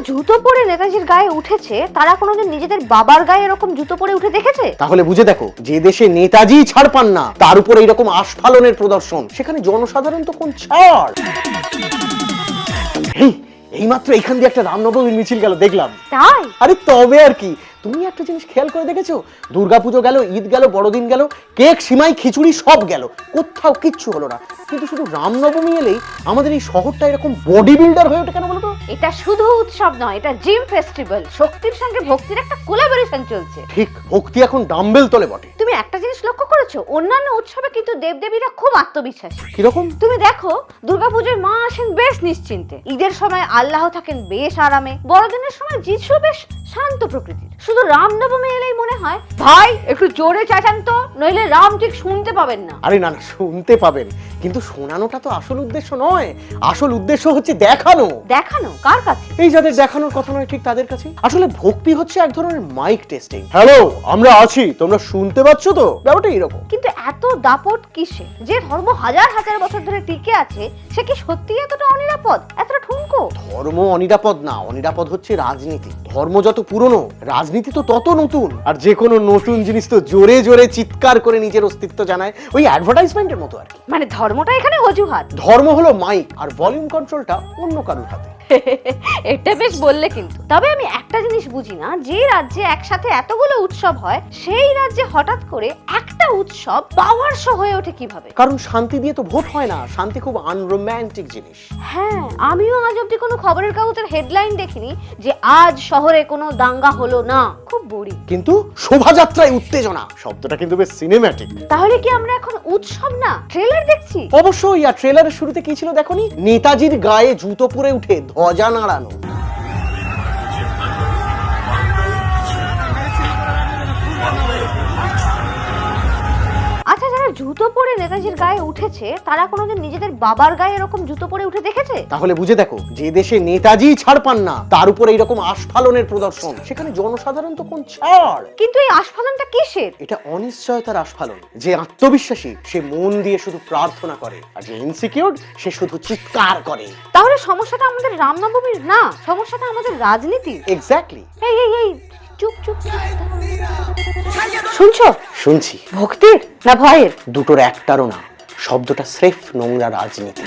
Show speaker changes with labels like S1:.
S1: জুতো পরে নেতাজির গায়ে উঠেছে তারা কোনোদিন নিজেদের বাবার গায়ে এরকম জুতো পরে উঠে দেখেছে?
S2: তাহলে বুঝে দেখো, যে দেশে নেতাজি ছাড় পান না তার উপরে এরকম আস্ফালনের প্রদর্শন, সেখানে জনসাধারণ তো কোন ছাড়। এইমাত্র এইখান দিয়ে একটা রামনবমীর মিছিল গেল, দেখলাম।
S1: তাই?
S2: আরে তবে আর কি, তুমি একটা জিনিস খেয়াল করে দেখেছো? দুর্গাপুজো গেল, ঈদ গেল, বড়দিন গেল, কেক, সিমাই, খিচুড়ি সব গেল, কোথাও কিচ্ছু হলো না। কিন্তু শুধু রামনবমী এলেই আমাদের এই শহরটা এরকম বডি বিল্ডার হয়ে ওঠে কেন বলো তো?
S1: এটা শুধু উৎসব নয়, এটা জিম ফেস্টিভ্যাল। শক্তির সঙ্গে ভক্তির একটা কোলাবোরেশন চলছে।
S2: ঠিক, ভক্তি এখন ডাম্বেল তলে বটে।
S1: তুমি একটা জিনিস লক্ষ্য করেছো? অন্যান্য উৎসবে কিন্তু দেবদেবীরা খুব আত্মবিশ্বাসী।
S2: কিরকম?
S1: তুমি দেখো, দুর্গাপুজোর মা আসেন বেশ নিশ্চিন্তে, ঈদের সময় আল্লাহ থাকেন বেশ আরামে, বড়দিনের সময় যিশু বেশ শান্ত প্রকৃতির। শুধু রামনবমী এলেই মনে হয় ভাই একটু জোরে চেঁচান তো, নইলে রাম ঠিক শুনতে পাবেন না।
S2: আরে না না, শুনতে পাবেন, কিন্তু শোনানোটা তো আসল উদ্দেশ্য নয়। আসল উদ্দেশ্য হচ্ছে দেখানো।
S1: দেখানো কার কাছে?
S2: এই যাদের দেখানোর কথা নয় ঠিক তাদের কাছে। আসলে ভক্তি হচ্ছে এক ধরনের মাইক টেস্টিং। হ্যালো, আমরা আছি, তোমরা শুনতে পাচ্ছ তো? ব্যাপারটা এরকম।
S1: কিন্তু এত দাপট কিসে? যে ধর্ম হাজার হাজার বছর ধরে টিকে আছে সে কি সত্যি এতটা অনিরাপদ, এতটা ঠুনকো?
S2: ধর্ম অনিরাপদ না, অনিরাপদ হচ্ছে রাজনীতি। ধর্ম যত পুরনো, রাজনীতি তো তত নতুন। আর যে কোনো নতুন জিনিস তো জোরে জোরে চিৎকার করে নিজের অস্তিত্ব জানায়, ওই অ্যাডভার্টাইজমেন্টের মতো আর কি।
S1: মানে ধর্মটা এখানে অজুহাত?
S2: ধর্ম হলো মাইক, আর ভলিউম কন্ট্রোলটা অন্য কারোর হাতে।
S1: এটা বেশ বললে। কিন্তু তবে আমি একটা জিনিস বুঝি না, যে রাজ্যে একসাথে এতগুলো উৎসব হয় সেই রাজ্যে হঠাৎ করে একটা উৎসব পাওয়ার শো হয়ে ওঠে কিভাবে?
S2: কারণ শান্তি দিয়ে তো ভোট হয় না। শান্তি খুব আনরোম্যান্টিক জিনিস।
S1: হ্যাঁ, আমিও আজ অব্দি কোনো খবরের কাগজের হেডলাইন দেখিনি যে আজ শহরে কোনো দাঙ্গা হলো না। খুব বোরিং।
S2: কিন্তু শোভাযাত্রায় উত্তেজনা শব্দটা কিন্তু বেশ সিনেম্যাটিক।
S1: তাহলে কি আমরা এখন উৎসব না ট্রেলার দেখছি?
S2: অবশ্যই। আর ট্রেলারের শুরুতে কি ছিল দেখোনি? নেতাজির গায়ে জুতো পরে উঠে ধ্বজা নাড়ানো।
S1: আচ্ছা, যারা জুতো পরে নেতাজির গায়ে উঠেছে তারা কোনোদিন নিজেদের বাবার গায়ে এরকম জুতো পরে উঠে দেখেছে?
S2: তাহলে বুঝে দেখো, যে দেশে নেতাজি ছাড় পান না তার উপরে এরকম আস্ফালনের প্রদর্শন, সেখানে জনসাধারণ তো কোন ছাড়।
S1: কিন্তু এই আস্ফালনটা কিসের?
S2: এটা অনিশ্চয়তার আস্ফালন। যে আত্মবিশ্বাসী সে মন দিয়ে শুধু প্রার্থনা করে, আর যে ইনসিকিউর সে শুধু চিৎকার করে।
S1: তাহলে সমস্যাটা আমাদের রামনবমীর না, সমস্যাটা আমাদের রাজনীতি।
S2: এক্স্যাক্টলি।
S1: এই এই এই চুপ চুপ। শুনছো?
S2: শুনছি।
S1: ভক্তির না ভয়ের?
S2: দুটোর একটারও না, শব্দটা স্রেফ নোংরা রাজনীতি।